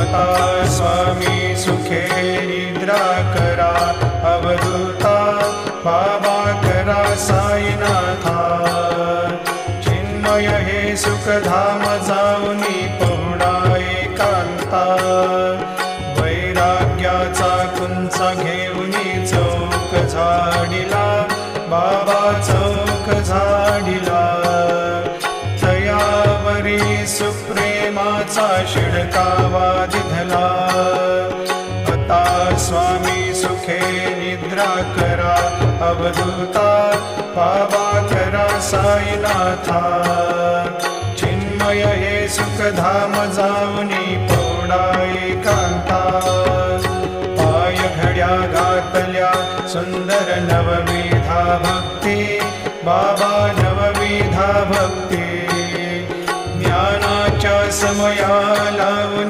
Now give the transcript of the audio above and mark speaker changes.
Speaker 1: आता स्वामी सुखे निद्रा करा, अवधूता बाबा करा साईनाथा। चिन्मय हे सुखधाम जाऊनी पहुडा एकांता, वैराग्याचा कुंचा घेऊनी चौक झाडिला, बाबा चौक झाडिला। तयावरी सुप्रेमाचा शिडकावा दिधला, आता स्वामी सुखे निद्रा करा, अवधूता बाबा करा साईनाथा। चिन्मय हे सुखधाम जाऊनी पहुडा एकांता, पाय घड्या घातल्या सुंदर नवविधा भक्ती, बाबा नवविधा भक्ती। ज्ञानाच्या समया लावून